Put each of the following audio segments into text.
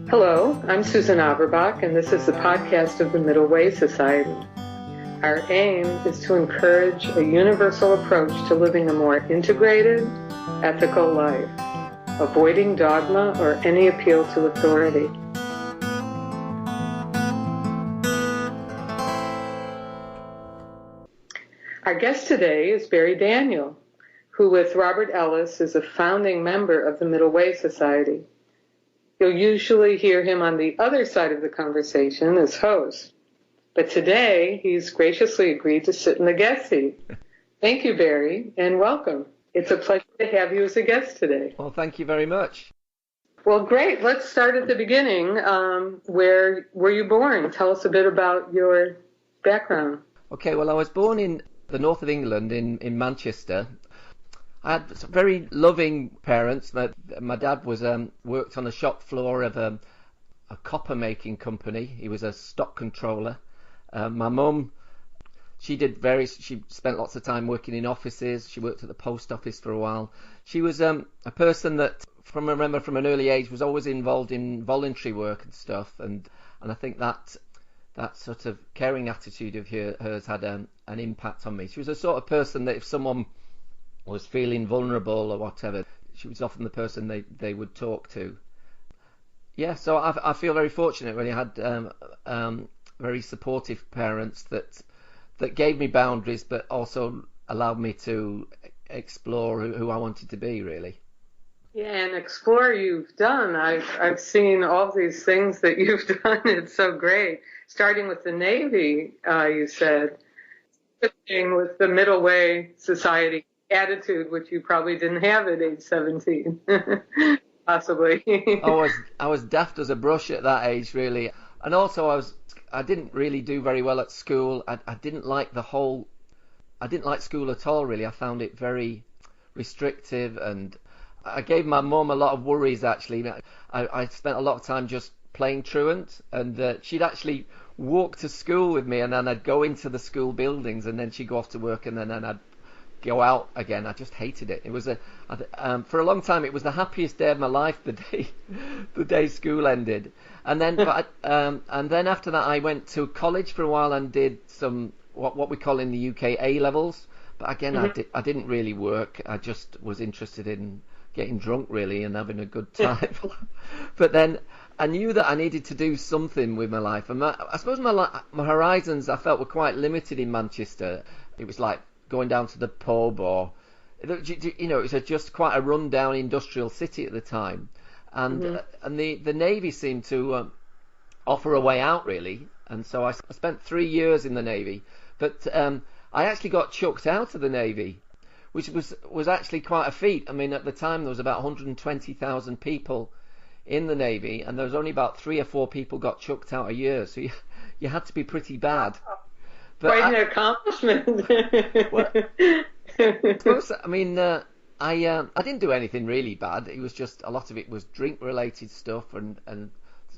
Hello, I'm Susan Averbach, and this is the podcast of the Middle Way Society. Our aim is to encourage a universal approach to living a more integrated, ethical life, avoiding dogma or any appeal to authority. Our guest today is Barry Daniel, who with Robert Ellis is a founding member of the Middle Way Society. You'll usually hear him on the other side of the conversation as host, but today he's graciously agreed to sit in the guest seat. Thank you, Barry, and welcome. It's a pleasure to have you as a guest today. Well, thank you very much. Well, great. Let's start at the beginning. Where were you born? Tell us a bit about your background. Okay, well, I was born in the north of England, in Manchester. I had very loving parents. My dad was worked on the shop floor of a copper making company. He was a stock controller. My mum, she spent lots of time working in offices. She worked at the post office for a while. She was a person that, from an early age, was always involved in voluntary work and stuff. And I think that sort of caring attitude of hers had an impact on me. She was the sort of person that if someone was feeling vulnerable or whatever, she was often the person they would talk to. Yeah, so I feel very fortunate when I had very supportive parents that gave me boundaries, but also allowed me to explore who I wanted to be, really. Yeah, and explore you've done. I've seen all these things that you've done. It's so great. Starting with the Navy, you said, switching with the Middle Way Society attitude, which you probably didn't have at age 17, possibly. I was daft as a brush at that age, really, and also I didn't really do very well at school. I didn't like school at all, really. I found it very restrictive, and I gave my mum a lot of worries, actually. I spent a lot of time just playing truant, and she'd actually walk to school with me, and then I'd go into the school buildings, and then she'd go off to work, and then I'd go out again. I just hated it. It was for a long time it was the happiest day of my life, the day school ended. And then and then after that I went to college for a while and did some what we call in the UK A levels. But again, I didn't really work. I just was interested in getting drunk, really, and having a good time. But then I knew that I needed to do something with my life, and I suppose my horizons I felt were quite limited in Manchester. It was like going down to the pub, or it was just quite a run-down industrial city at the time, and the Navy seemed to offer a way out, really. And so I spent 3 years in the Navy, but I actually got chucked out of the Navy, which was actually quite a feat. I mean, at the time there was about 120,000 people in the Navy, and there was only about 3 or 4 people got chucked out a year, so you had to be pretty bad. But quite an accomplishment. I didn't do anything really bad. It was just a lot of it was drink-related stuff and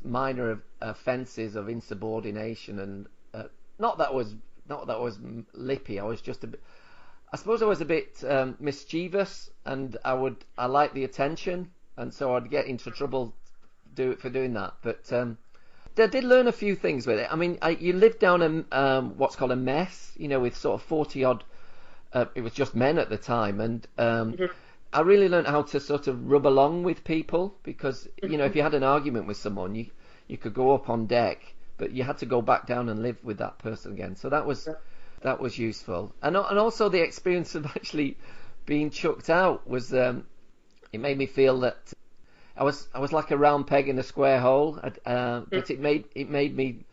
minor offences of insubordination, and not that was lippy. I was just I suppose I was a bit mischievous, and I liked the attention, and so I'd get into trouble for doing that. But I did learn a few things with it. I mean, you lived down what's called a mess, with sort of 40 odd. It was just men at the time, and I really learned how to sort of rub along with people, because if you had an argument with someone, you could go up on deck, but you had to go back down and live with that person again. So that was useful, and also the experience of actually being chucked out was it made me feel that I was like a round peg in a square hole, but it made me,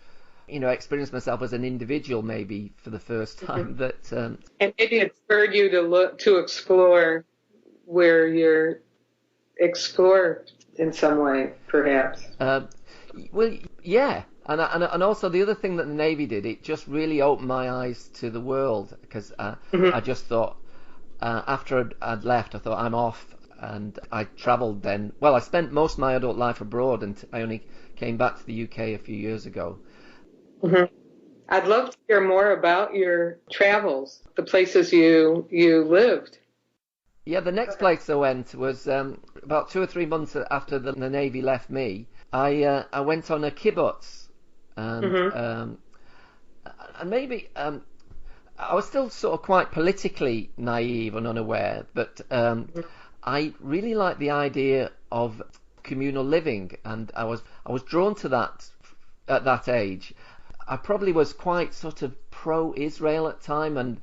experience myself as an individual, maybe for the first time. That and maybe it spurred you to explore where you're explored in some way, perhaps. Well, yeah, and also the other thing that the Navy did, it just really opened my eyes to the world, because I just thought after I'd left, I thought I'm off. And I travelled then. Well, I spent most of my adult life abroad, and I only came back to the UK a few years ago. I'd love to hear more about your travels, the places you lived. Yeah, the next place I went was about 2 or 3 months after the Navy left me. I went on a kibbutz, and Mm-hmm. and maybe I was still sort of quite politically naive and unaware, but I really liked the idea of communal living, and I was drawn to that at that age. I probably was quite sort of pro-Israel at the time, and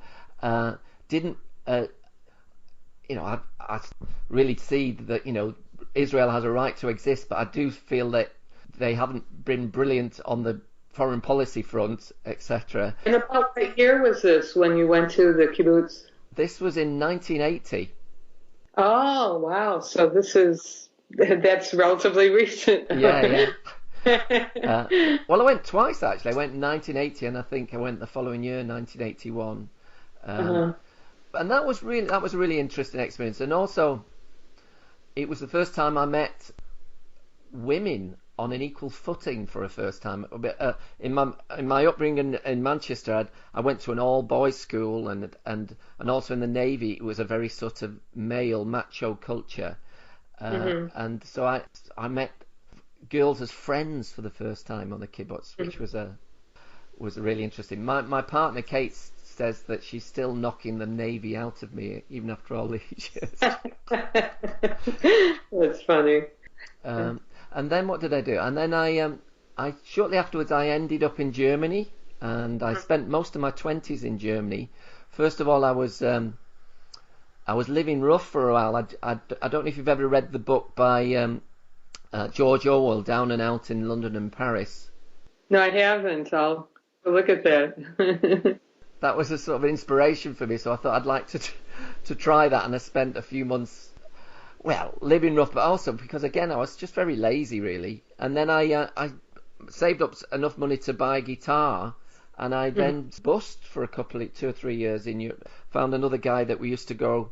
didn't I really see that Israel has a right to exist, but I do feel that they haven't been brilliant on the foreign policy front, etc. And about what year was this when you went to the kibbutz? This was in 1980. Oh, wow. So that's relatively recent. Yeah, yeah. Well, I went twice actually. I went in 1980, and I think I went the following year, 1981. Uh-huh. And that was a really interesting experience. And also, it was the first time I met women on an equal footing for a first time. In my upbringing in Manchester, I went to an all boys school, and also in the Navy, it was a very sort of male macho culture. And so I met girls as friends for the first time on the kibbutz, which was really interesting. My partner Kate says that she's still knocking the Navy out of me even after all these years. That's funny. And then what did I do? And then I shortly afterwards I ended up in Germany, and I spent most of my 20s in Germany. First of all, I was living rough for a while. I don't know if you've ever read the book by George Orwell, Down and Out in London and Paris. No, I haven't. I'll look at that. That was a sort of inspiration for me, so I thought I'd like to try that, and I spent a few months, well, living rough, but also because, again, I was just very lazy, really. And then I saved up enough money to buy a guitar, and I then busked for 2 or 3 years in Europe. Found another guy that we used to go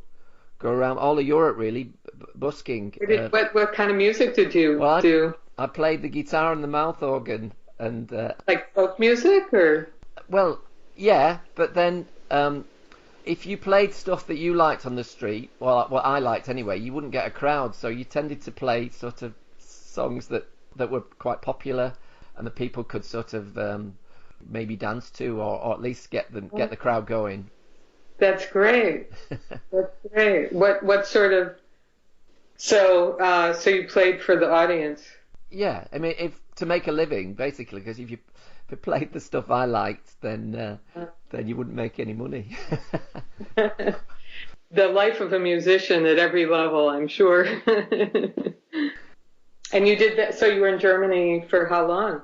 around all of Europe, really, busking. What kind of music did you do? I played the guitar and the mouth organ, and like folk music, or? Well, yeah, but then if you played stuff that you liked on the street, well, what I liked anyway, you wouldn't get a crowd, so you tended to play sort of songs that were quite popular and that people could sort of maybe dance to, or at least get the crowd going. That's great. That's great. What sort of? So you played for the audience? Yeah, I mean, to make a living, basically, because if you played the stuff I liked, then you wouldn't make any money. The life of a musician at every level, I'm sure. And you did that. So you were in Germany for how long?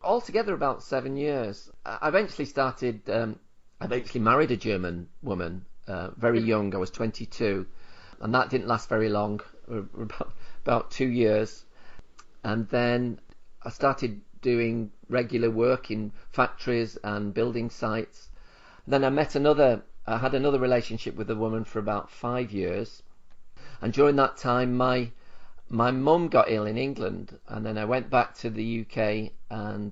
Altogether, about 7 years. I eventually married a German woman, very young. I was 22, and that didn't last very long, about 2 years. And then I started doing regular work in factories and building sites. Then I had another relationship with a woman for about 5 years. And during that time, my mum got ill in England, and then I went back to the UK and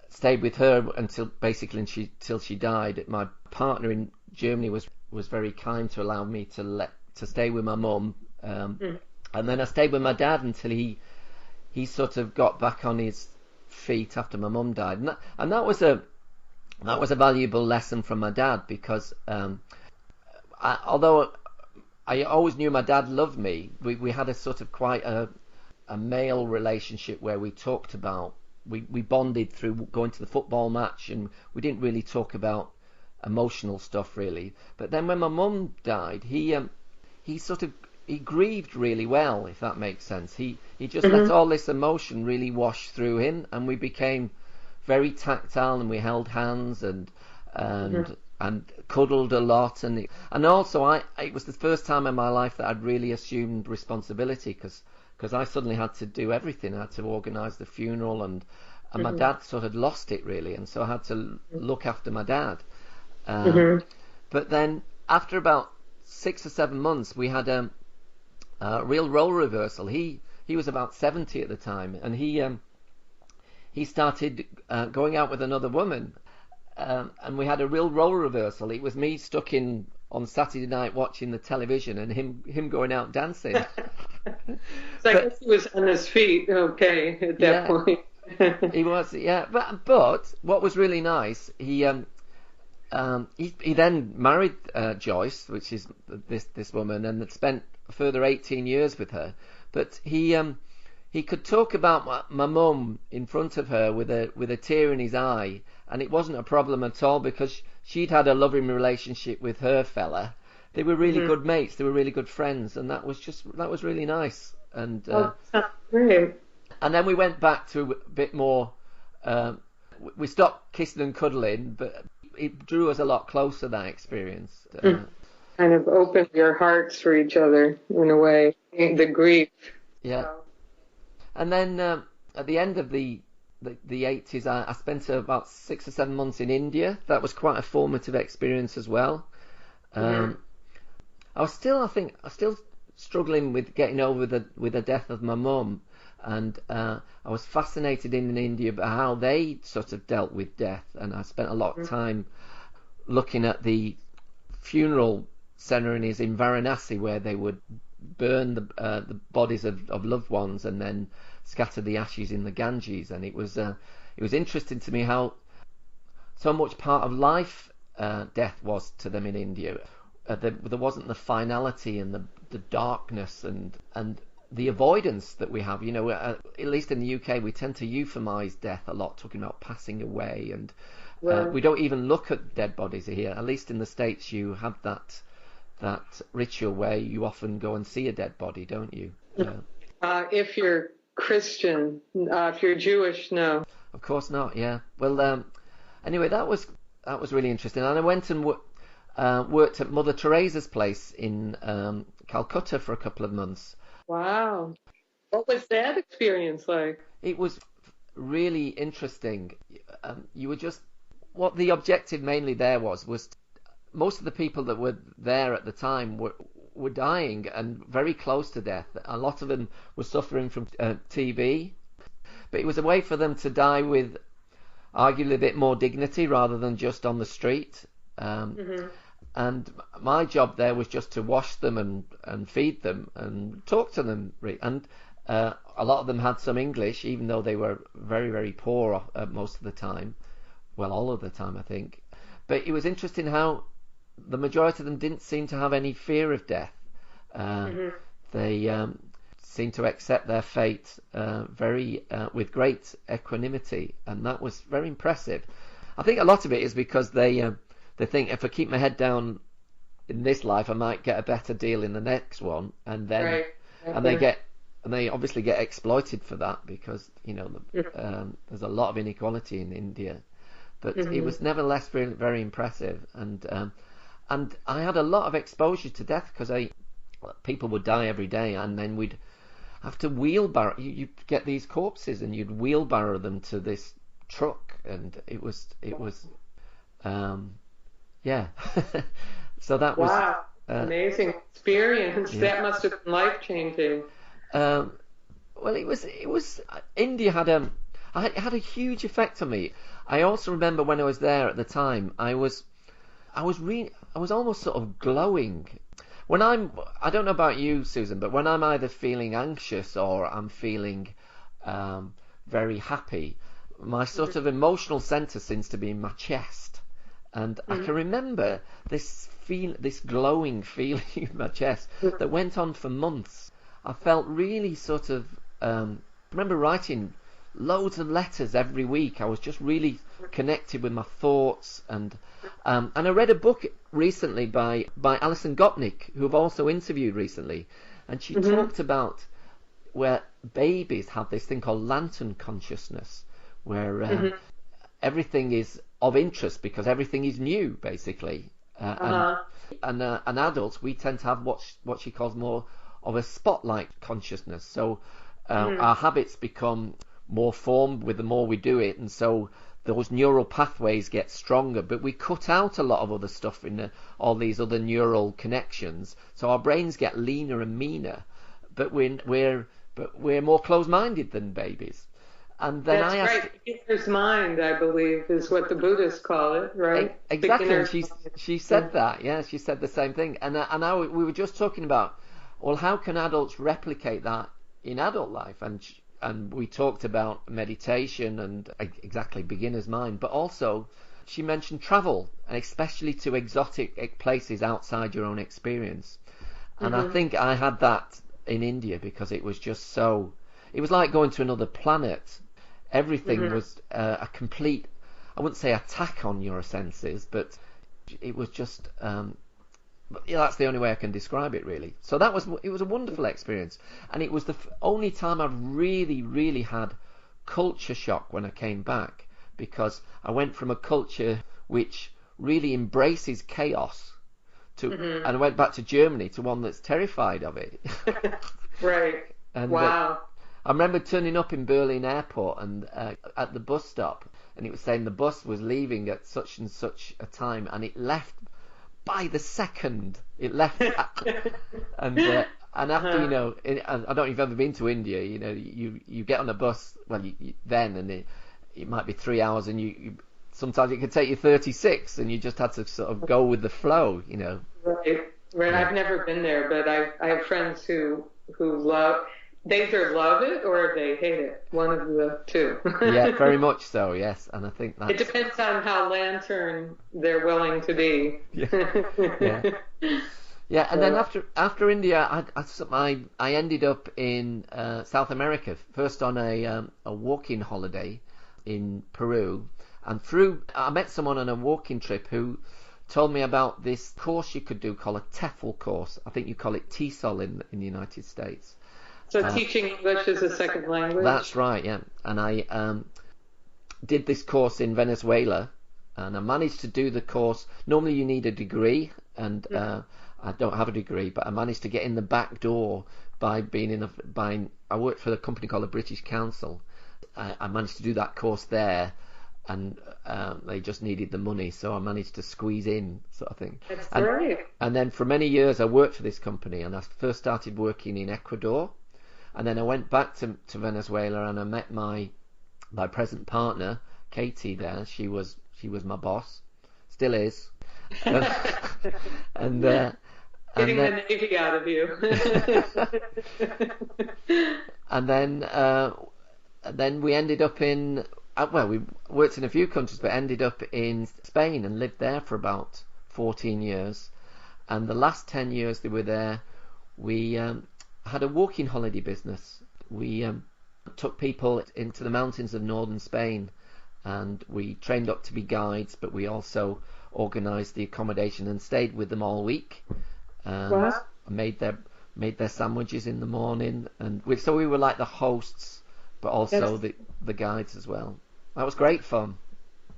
stayed with her until she died. My partner in Germany was very kind to allow me to stay with my mum, and then I stayed with my dad until he sort of got back on his feet after my mum died, and that was a valuable lesson from my dad, because although I always knew my dad loved me, we had a sort of quite a male relationship where we talked about, we bonded through going to the football match, and we didn't really talk about emotional stuff really. But then when my mum died, he grieved really well, if that makes sense. He just let all this emotion really wash through him, and we became very tactile, and we held hands and cuddled a lot, and also it was the first time in my life that I'd really assumed responsibility, because I suddenly had to do everything. I had to organise the funeral, and my dad sort of lost it really, and so I had to look after my dad. But then after about 6 or 7 months, we had a real role reversal. He was about 70 at the time, and he started going out with another woman, and we had a real role reversal. It was me stuck in on Saturday night watching the television, and him going out dancing. So I But guess he was on his feet, okay, at that yeah, point. he was. Yeah, but what was really nice, he then married Joyce, which is this woman, and had spent a further 18 years with her. But he could talk about my mum in front of her with a tear in his eye, and it wasn't a problem at all because she'd had a loving relationship with her fella. They were really Mhm. good mates. They were really good friends, and that was really nice. Oh, sounds great. And then we went back to a bit more. Um, we stopped kissing and cuddling, but it drew us a lot closer, that experience. Mm. Kind of opened your hearts for each other in a way. The grief. Yeah. So, And then at the end of the 80s, I spent about 6 or 7 months in India. That was quite a formative experience as well. mhm. Um, I was still struggling with getting over the death of my mum, and I was fascinated in India by how they sort of dealt with death, and I spent a lot of time looking at the funeral ceremonies in Varanasi where they would burn the bodies of loved ones and then scatter the ashes in the Ganges, and it was interesting to me how so much part of life death was to them in India. There wasn't the finality and the darkness and the avoidance that we have. At least in the UK, we tend to euphemize death a lot, talking about passing away, and Well, we don't even look at dead bodies here. At least in the States, you have that ritual where you often go and see a dead body, don't you? if you're Christian, if you're Jewish, no. Of course not. Yeah. Well, anyway, that was really interesting, and I went and worked at Mother Teresa's place in Calcutta for a couple of months. Wow. What was that experience like? It was really interesting. You were just what the objective mainly there was most of the people that were there at the time were dying and very close to death. A lot of them were suffering from TB, but it was a way for them to die with arguably a bit more dignity rather than just on the street. Um, Hmm. and my job there was just to wash them and feed them and talk to them. And a lot of them had some English, even though they were very, very poor most of the time. Well, all of the time, I think. But it was interesting how the majority of them didn't seem to have any fear of death. Uh, Hmm. they seemed to accept their fate with great equanimity, and that was very impressive. I think a lot of it is because they think if I keep my head down in this life, I might get a better deal in the next one, and then Right. and they get and they obviously get exploited for that because there's a lot of inequality in India. But it Hmm. was nevertheless very, very impressive, and I had a lot of exposure to death because people would die every day, and then we'd have to wheelbarrow. You get these corpses, and you'd wheelbarrow them to this truck, and it was yeah. So that was Wow. uh, Amazing experience. yeah. That must have been life changing. Um, well, it was India had a huge effect on me. I also remember when I was there at the time, I was almost sort of glowing. I don't know about you, Susan, but when I'm either feeling anxious or I'm feeling um, very happy, my sort of emotional center seems to be in my chest, and I Hmm. can remember this glowing feeling in my chest that went on for months. I felt really sort of. I remember writing loads of letters every week. I was just really connected with my thoughts, and I read a book recently by Alison Gopnik, who I've also interviewed recently, and she Hmm. talked about where babies have this thing called lantern consciousness, where Hmm. everything is of interest because everything is new, basically. Uh-huh. And adults, we tend to have what she calls more of a spotlight consciousness. So Hmm. our habits become more formed with the more we do it, and so those neural pathways get stronger. But we cut out a lot of other stuff in all these other neural connections, so our brains get leaner and meaner. But we're more closed-minded than babies. And then I That's asked. right. Beginner's mind, I believe, is what the Buddhists call it, right? Exactly, and Beginner's she mind. said that. Yeah, she said the same thing. And we were just talking about well, how can adults replicate that in adult life? And we talked about meditation and exactly beginner's mind, but also she mentioned travel, and especially to exotic places outside your own experience. And I think I had that in India because it was just so, it was like going to another planet. Everything was a complete, I wouldn't say attack on your senses, but it was just, yeah, that's the only way I can describe it, really. So it was a wonderful experience, and it was the only time I've really had culture shock when I came back, because I went from a culture which really embraces chaos to, and I went back to Germany to one that's terrified of it. Right. And wow. I remember turning up in Berlin airport and at the bus stop, and it was saying the bus was leaving at such and such a time, and it left by the second. It left, and after I don't know if you've ever been to India. You get on a bus. Well, then and it might be 3 hours, and you sometimes it could take you 36, and you just had to sort of go with the flow. Right. Yeah. I've never been there, but I have friends who love. They either love it or they hate it. One of the two. Yeah, very much so. Yes, and I think that it depends on how lantern they're willing to be. Yeah. Yeah, and then after India, I ended up in South America, first on a walking holiday in Peru, and I met someone on a walking trip who told me about this course you could do called a TEFL course. I think you call it TESOL in the United States. So teaching English as a second language? That's right, yeah. And I did this course in Venezuela, and I managed to do the course. Normally you need a degree, and I don't have a degree, but I managed to get in the back door by I worked for a company called the British Council. I managed to do that course there, and they just needed the money, so I managed to squeeze in, sort of thing. That's great. And then for many years I worked for this company, and I first started working in Ecuador, and then I went back to Venezuela, and I met my present partner, Katie, there. She was my boss, still is. And getting the Navy out of you. And then we ended up in, we worked in a few countries, but ended up in Spain and lived there for about 14 years. And the last 10 years that we were there, we had a walking holiday business. We took people into the mountains of northern Spain, and we trained up to be guides, but we also organised the accommodation and stayed with them all week. Wow. Made their sandwiches in the morning, so we were like the hosts, but also the guides as well. That was great fun.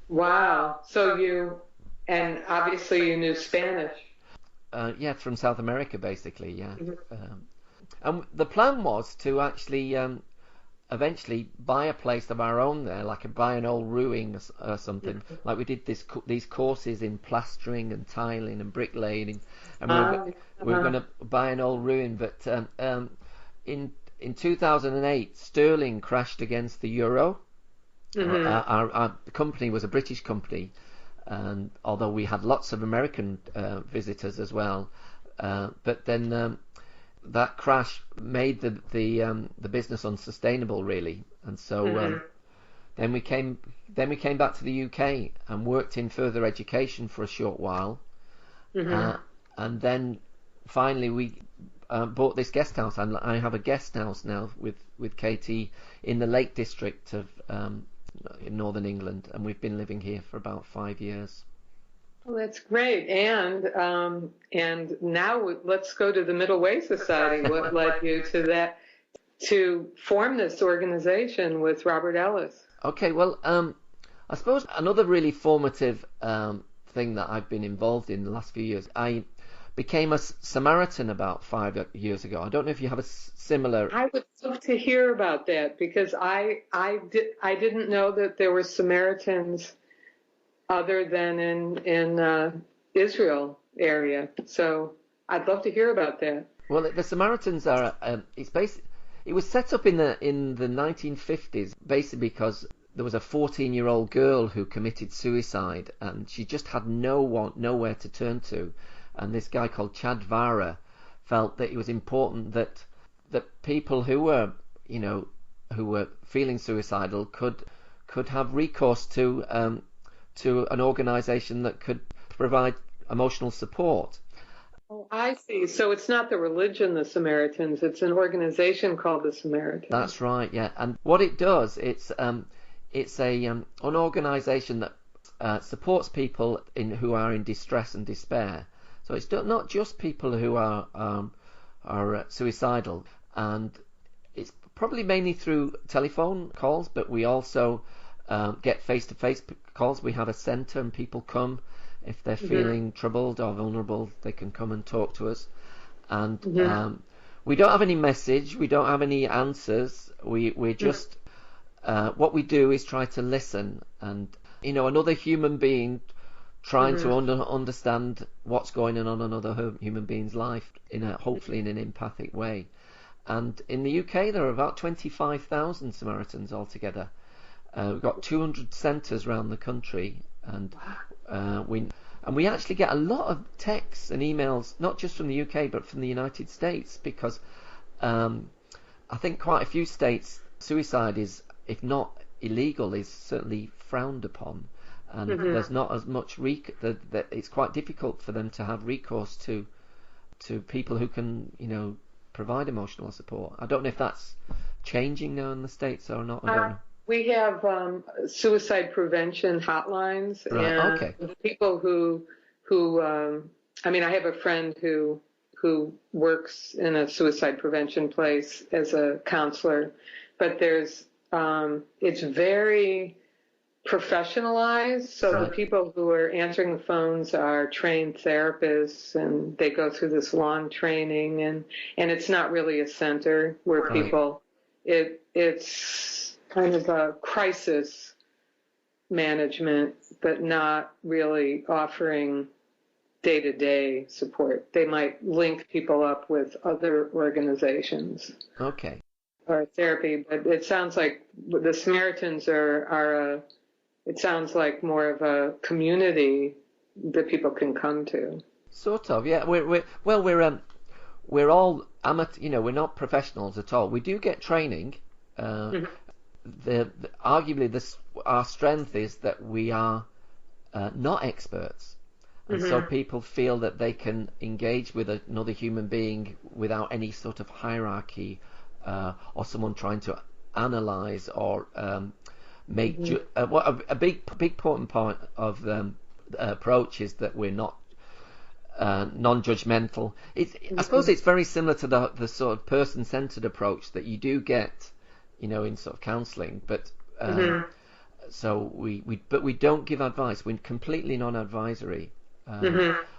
Wow. So and obviously you knew Spanish. Yeah, from South America, basically, yeah. And the plan was to actually eventually buy a place of our own there, like buy an old ruin or something. Like we did these courses in plastering and tiling and bricklaying, and we were going to buy an old ruin. But in 2008, sterling crashed against the euro. Our company was a British company, and although we had lots of American visitors as well, but then that crash made the business unsustainable, really, and so then we came back to the UK and worked in further education for a short while, and then finally we bought this guest house, and I have a guest house now with Katie in the Lake District of in Northern England, and we've been living here for about 5 years. Well, that's great. And now let's go to the Middle Way Society. What led you to that, to form this organization with Robert Ellis? Okay, well, I suppose another really formative thing that I've been involved in the last few years, I became a Samaritan about 5 years ago. I don't know if you have a similar... I would love to hear about that, because I didn't know that there were Samaritans other than in Israel area. So I'd love to hear about that. Well, the Samaritans are it was set up in the 1950s, basically because there was a 14-year-old girl who committed suicide, and she just had nowhere to turn to, and this guy called Chad Vara felt that it was important that people who were, who were feeling suicidal could have recourse to an organisation that could provide emotional support. Oh, I see. So it's not the religion, the Samaritans. It's an organization called the Samaritans. That's right. Yeah, and what it does, it's an organisation that supports people who are in distress and despair. So it's not just people who are suicidal, and it's probably mainly through telephone calls, but we also get face-to-face calls. We have a centre, and people come if they're feeling troubled or vulnerable. They can come and talk to us, and we don't have any message. We don't have any answers. We're just what we do is try to listen, and another human being trying to understand what's going on another human being's life hopefully in an empathic way. And in the UK, there are about 25,000 Samaritans altogether. We've got 200 centres around the country, and we actually get a lot of texts and emails, not just from the UK but from the United States, because I think quite a few states suicide is, if not illegal, is certainly frowned upon, and there's not as much it's quite difficult for them to have recourse to people who can provide emotional support. I don't know if that's changing now in the States or not. I don't know. We have suicide prevention hotlines, right, and people who I have a friend who works in a suicide prevention place as a counselor, but it's very professionalized. So right. The people who are answering the phones are trained therapists, and they go through this long training, and it's not really a center where right. people, it's kind of a crisis management, but not really offering day-to-day support. They might link people up with other organizations. Okay. Or therapy, but it sounds like the Samaritans it sounds like more of a community that people can come to. Sort of, yeah. We're all amateur. We're not professionals at all. We do get training. Arguably, our strength is that we are not experts, and so people feel that they can engage with another human being without any sort of hierarchy, or someone trying to analyze or make a big important part of the approach is that we're not non-judgmental. I suppose it's very similar to the sort of person-centered approach that you do get in sort of counseling, but so we don't give advice. We're completely non-advisory,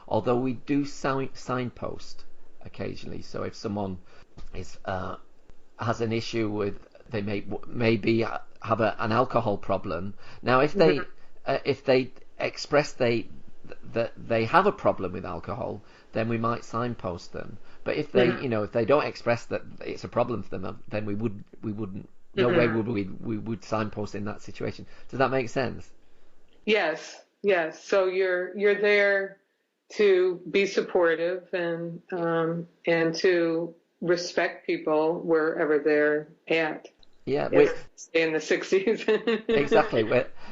although we do signpost occasionally. So if someone has an issue with, they maybe have an alcohol problem. Now, if they express that they have a problem with alcohol, then we might signpost them. But if they if they don't express that it's a problem for them, then we wouldn't. No way would we would signpost in that situation. Does that make sense? Yes. So you're there to be supportive and to respect people wherever they're at. Yeah, in the 60s. Exactly.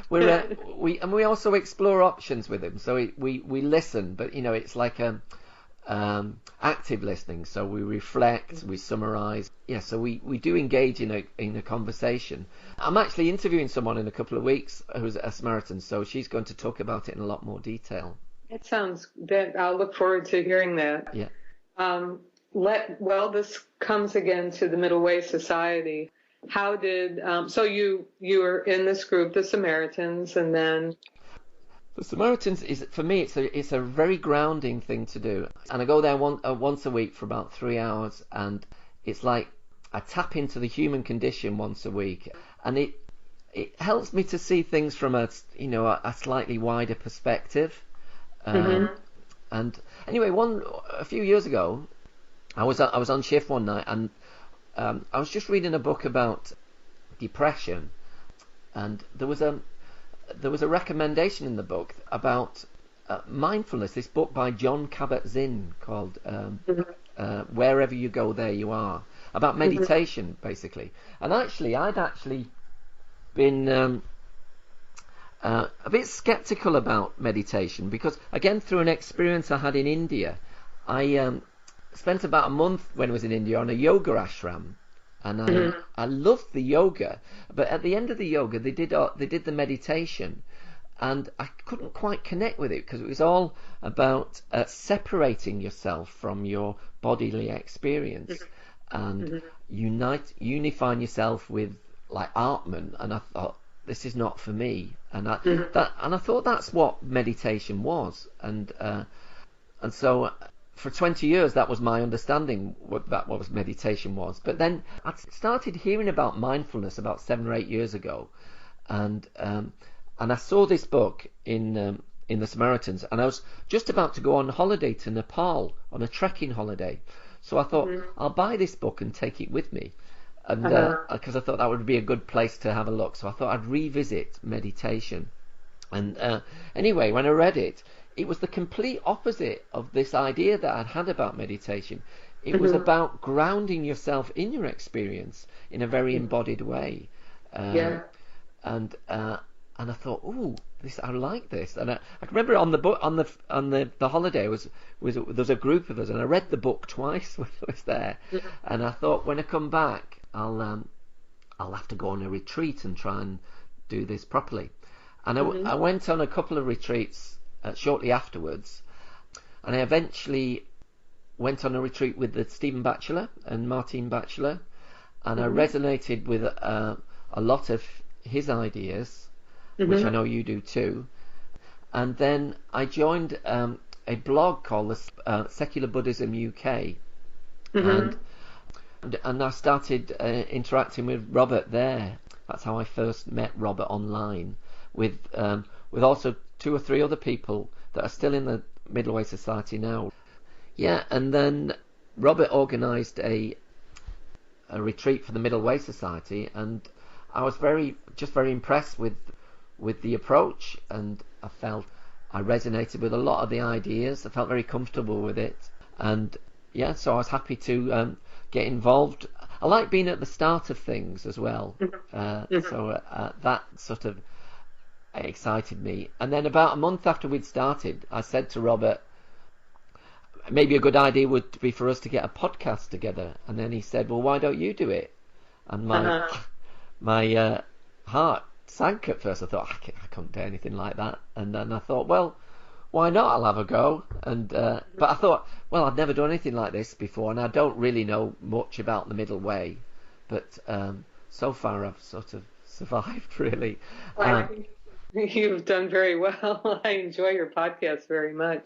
We also explore options with them. So we listen, but it's like active listening. So we reflect, we summarize. Yeah, so we do engage in a conversation. I'm actually interviewing someone in a couple of weeks who's a Samaritan, so she's going to talk about it in a lot more detail. It sounds that I'll look forward to hearing that. Yeah. This comes again to the Middle Way Society. How did so you were in this group, the Samaritans, and then the Samaritans is, for me, it's a very grounding thing to do, and I go there once a week for about 3 hours, and it's like I tap into the human condition once a week, and it helps me to see things from a slightly wider perspective. And anyway, a few years ago, I was on shift one night, and I was just reading a book about depression, and there was a recommendation in the book about mindfulness. This book by John Kabat-Zinn called wherever you go, there you are. About meditation, basically. And actually, I'd actually been a bit skeptical about meditation because, again, through an experience I had in India, I spent about a month when I was in India on a yoga ashram, and I loved the yoga. But at the end of the yoga, they did the meditation, and I couldn't quite connect with it because it was all about separating yourself from your bodily experience and unifying yourself with like Atman. And I thought, this is not for me, and I thought that's what meditation was, and so for 20 years that was my understanding what meditation was. But then I started hearing about mindfulness about 7 or 8 years ago, and I saw this book in the Samaritans, and I was just about to go on holiday to Nepal on a trekking holiday, so I thought I'll buy this book and take it with me. And because I thought that would be a good place to have a look, so I thought I'd revisit meditation. And anyway, when I read it, it was the complete opposite of this idea that I'd had about meditation. It was about grounding yourself in your experience in a very embodied way. And I thought, ooh, I like this. And I remember on the book on the holiday there was a group of us, and I read the book twice when I was there. And I thought, when I come back, I'll have to go on a retreat and try and do this properly. And I went on a couple of retreats shortly afterwards, and I eventually went on a retreat with the Stephen Batchelor and Martine Batchelor, and I resonated with a lot of his ideas, which I know you do too. And then I joined a blog called the Secular Buddhism UK, and I started interacting with Robert there. That's how I first met Robert online, with also 2 or 3 other people that are still in the Middle Way Society now. Yeah, and then Robert organised a retreat for the Middle Way Society, and I was very impressed with the approach, and I felt I resonated with a lot of the ideas. I felt very comfortable with it, and yeah, so I was happy to get involved. I like being at the start of things as well, so that sort of excited me. And then about a month after we'd started, I said to Robert, maybe a good idea would be for us to get a podcast together. And then he said, well, why don't you do it? And my heart sank at first. I thought, I couldn't do anything like that. And then I thought, well, why not? I'll have a go. And but I thought, well, I've never done anything like this before, and I don't really know much about the middle way. But so far I've sort of survived, really. I think you've done very well. I enjoy your podcast very much.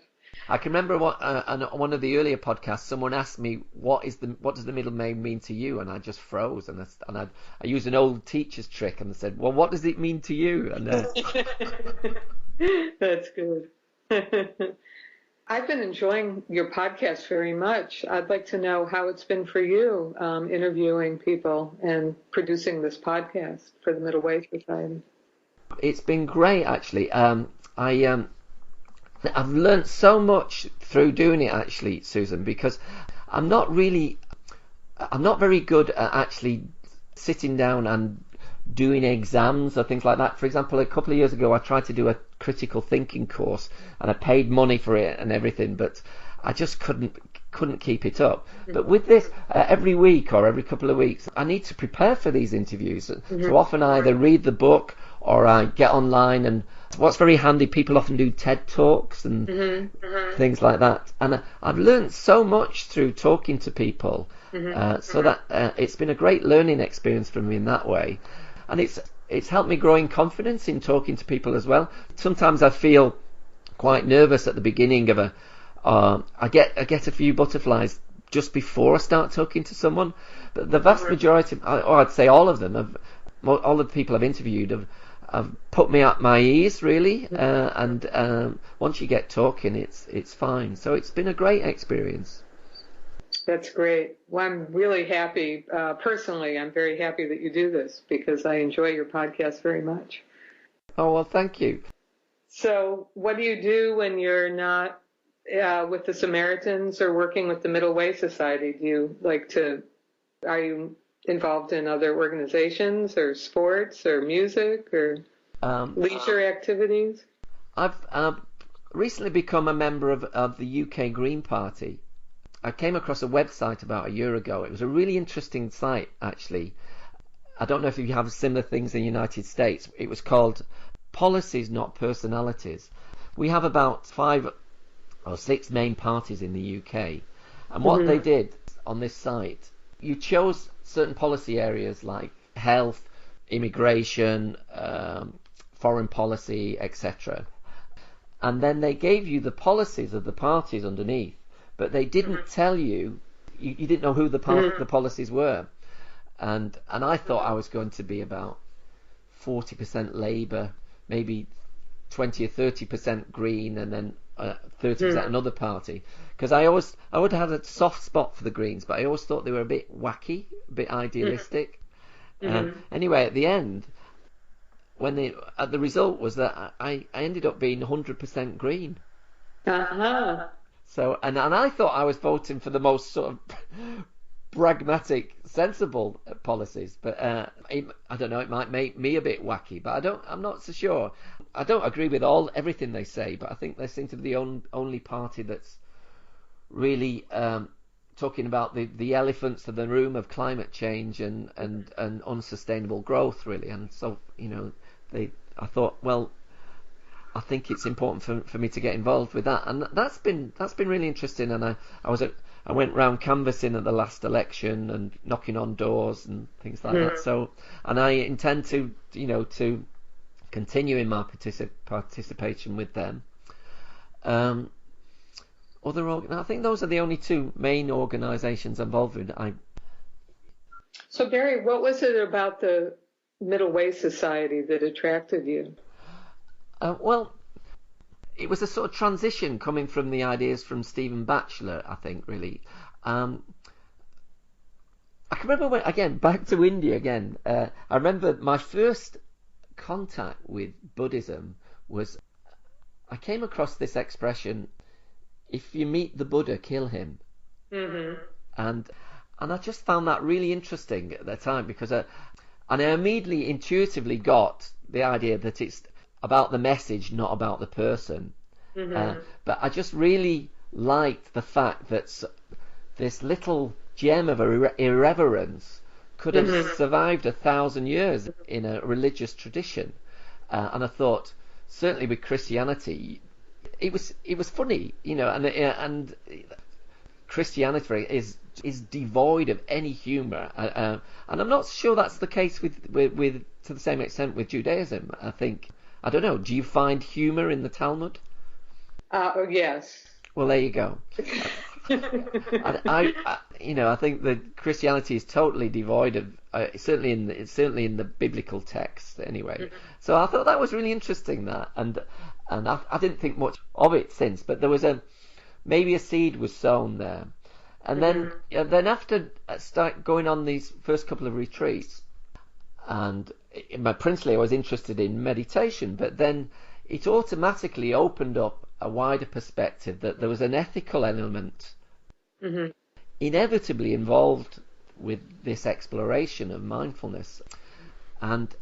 I can remember on one of the earlier podcasts, someone asked me, what does the middle way mean to you? And I just froze, and I used an old teacher's trick, and I said, well, what does it mean to you? And That's good. I've been enjoying your podcast very much. I'd like to know how it's been for you, interviewing people and producing this podcast for the Middle Way Society. It's been great, actually. I've learned so much through doing it, actually, Susan, because I'm not very good at actually sitting down and doing exams or things like that. For example, a couple of years ago, I tried to do a critical thinking course, and I paid money for it and everything, but I just couldn't keep it up. But with this, every week or every couple of weeks, I need to prepare for these interviews. So often I either read the book or I get online, and what's very handy, people often do TED Talks and things like that. And I've learned so much through talking to people, so that it's been a great learning experience for me in that way. And it's helped me grow in confidence in talking to people as well. Sometimes I feel quite nervous at the beginning of I get a few butterflies just before I start talking to someone, but the vast majority, or I'd say all of them, all the people I've interviewed have put me at my ease, really, and once you get talking, it's fine. So it's been a great experience. That's great. Well, I'm really happy. Personally, I'm very happy that you do this because I enjoy your podcast very much. Oh, well, thank you. So what do you do when you're not with the Samaritans or working with the Middle Way Society? Are you involved in other organizations or sports or music or leisure activities? I've recently become a member of the UK Green Party. I came across a website about a year ago. It was a really interesting site, actually. I don't know if you have similar things in the United States. It was called Policies, Not Personalities. We have about 5 or 6 main parties in the UK. And what they did on this site, you chose certain policy areas like health, immigration, foreign policy, etc. And then they gave you the policies of the parties underneath, but they didn't tell you, you didn't know who the policies were. And I thought I was going to be about 40% Labour, maybe 20 or 30% Green, and then 30% another party. Because I would have had a soft spot for the Greens, but I always thought they were a bit wacky, a bit idealistic. Anyway, at the end, the result was that I ended up being 100% Green. So and I thought I was voting for the most sort of pragmatic, sensible policies, but I don't know. It might make me a bit wacky, but I'm not so sure. I don't agree with everything they say, but I think they seem to be the only party that's really talking about the elephants in the room of climate change and unsustainable growth, really. And so, I thought, well, I think it's important for me to get involved with that, and that's been really interesting. And I went round canvassing at the last election and knocking on doors and things like that. So, and I intend to continue in my participation with them. I think those are the only 2 main organisations involved with it. So Barry, what was it about the Middle Way Society that attracted you? Well, it was a sort of transition coming from the ideas from Stephen Batchelor, I think, really. I can remember back to India again. I remember my first contact with Buddhism was, I came across this expression, if you meet the Buddha, kill him. And I just found that really interesting at the time, because and I immediately intuitively got the idea that it's about the message, not about the person. But I just really liked the fact that this little gem of irreverence could have survived 1,000 years in a religious tradition. And I thought, certainly with Christianity, it was funny, and Christianity is devoid of any humour, and I'm not sure that's the case with to the same extent with Judaism. I don't know. Do you find humour in the Talmud? Yes. Well, there you go. I think that Christianity is totally devoid of certainly in the biblical text anyway. So I thought that was really interesting, and I didn't think much of it since, but there was maybe a seed was sown there, and then after start going on these first couple of retreats, and principally I was interested in meditation, but then it automatically opened up a wider perspective that there was an ethical element inevitably involved with this exploration of mindfulness, and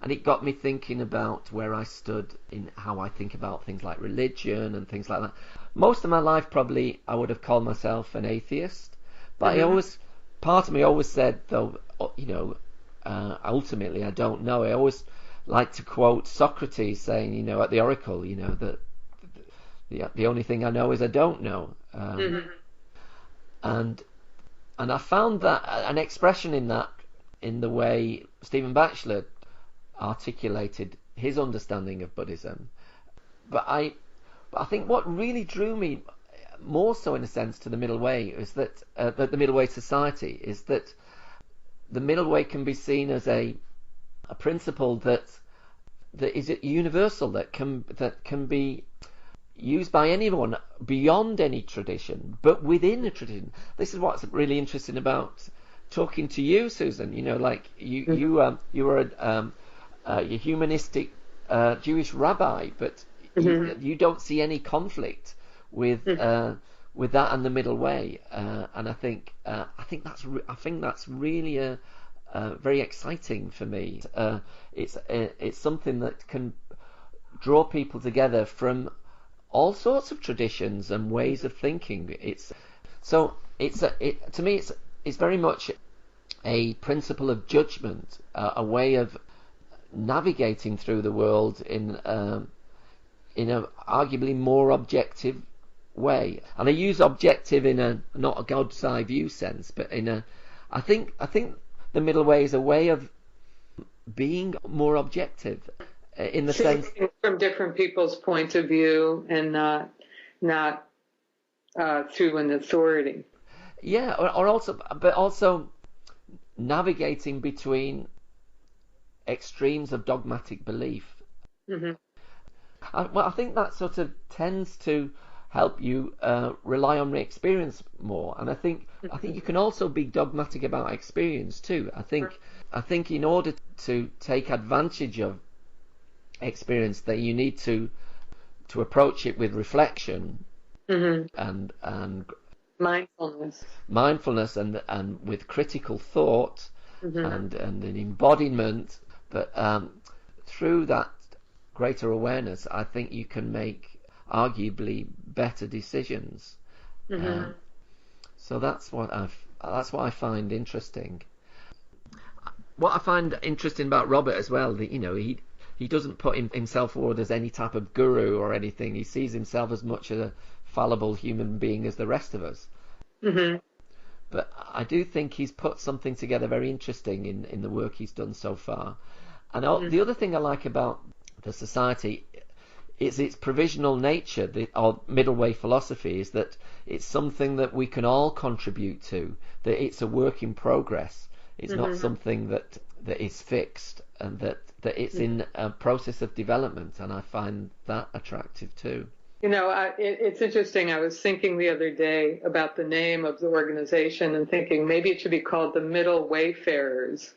it got me thinking about where I stood in how I think about things like religion and things like that. Most of my life, probably, I would have called myself an atheist, but part of me always said, though, ultimately I don't know. I always like to quote Socrates saying, at the Oracle, that the only thing I know is I don't know. And I found that an expression in the way Stephen Batchelor articulated his understanding of Buddhism. But I think what really drew me more so, in a sense, to the Middle Way is that the Middle Way Society is that the Middle Way can be seen as a principle that is universal, that can be used by anyone beyond any tradition, but within a tradition. This is what's really interesting about talking to you, Susan. You were a humanistic Jewish rabbi, but you don't see any conflict with that and the middle way, and I think that's really very exciting for me. It's something that can draw people together from all sorts of traditions and ways of thinking. To me it's very much a principle of judgment, a way of navigating through the world in a arguably more objective way. And I use objective in a not a God's eye view sense, but I think the middle way is a way of being more objective, in the sense from different people's point of view, and not through an authority. Yeah, or also navigating between extremes of dogmatic belief. Mm-hmm. I think that sort of tends to help you rely on experience more, and I think you can also be dogmatic about experience too. I think in order to take advantage of experience, that you need to approach it with reflection, mm-hmm. and mindfulness and with critical thought, mm-hmm. and an embodiment. But through that greater awareness, I think you can make arguably better decisions. Mm-hmm. So that's what I find interesting. What I find interesting about Robert as well, that he doesn't put himself forward as any type of guru or anything. He sees himself as much as a fallible human being as the rest of us. Mm-hmm. But I do think he's put something together very interesting in the work he's done so far. And mm-hmm. the other thing I like about the society is its provisional nature. Our middle way philosophy is that it's something that we can all contribute to, that it's a work in progress. It's mm-hmm. not something that is fixed, and that it's mm-hmm. in a process of development, and I find that attractive too. It's interesting. I was thinking the other day about the name of the organization and thinking maybe it should be called the Middle Wayfarers,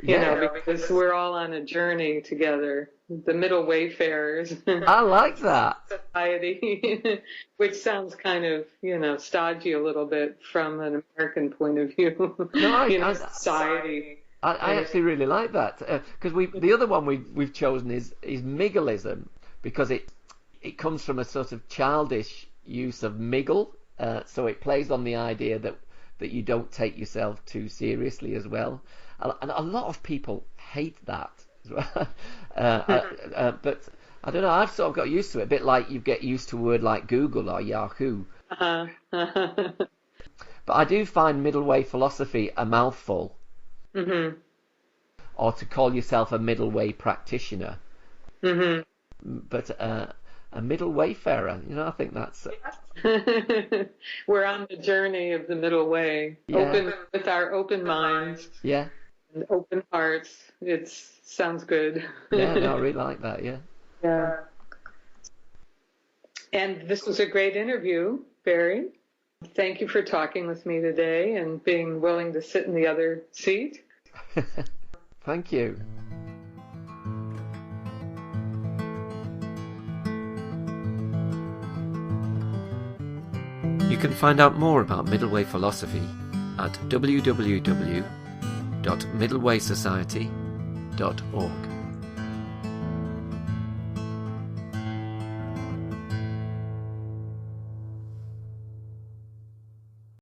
because we're all on a journey together. The Middle Wayfarers. I like that. Society, which sounds kind of, stodgy a little bit from an American point of view. No, society. I actually really like that, because the other one we've chosen is Miggleism, because it comes from a sort of childish use of miggle, so it plays on the idea that you don't take yourself too seriously as well, and a lot of people hate that as well. But I don't know, I've sort of got used to it, a bit like you get used to a word like Google or Yahoo. But I do find middle way philosophy a mouthful. Mm-hmm. Or to call yourself a middle way practitioner. Mm-hmm. But a middle wayfarer, I think that's... We're on the journey of the middle way, open with our open minds. Yeah. And open hearts. It sounds good. Yeah, no, I really like that, yeah. Yeah. And this was a great interview, Barry. Thank you for talking with me today and being willing to sit in the other seat. Thank you. You can find out more about Middle Way philosophy at www.middlewaysociety.org.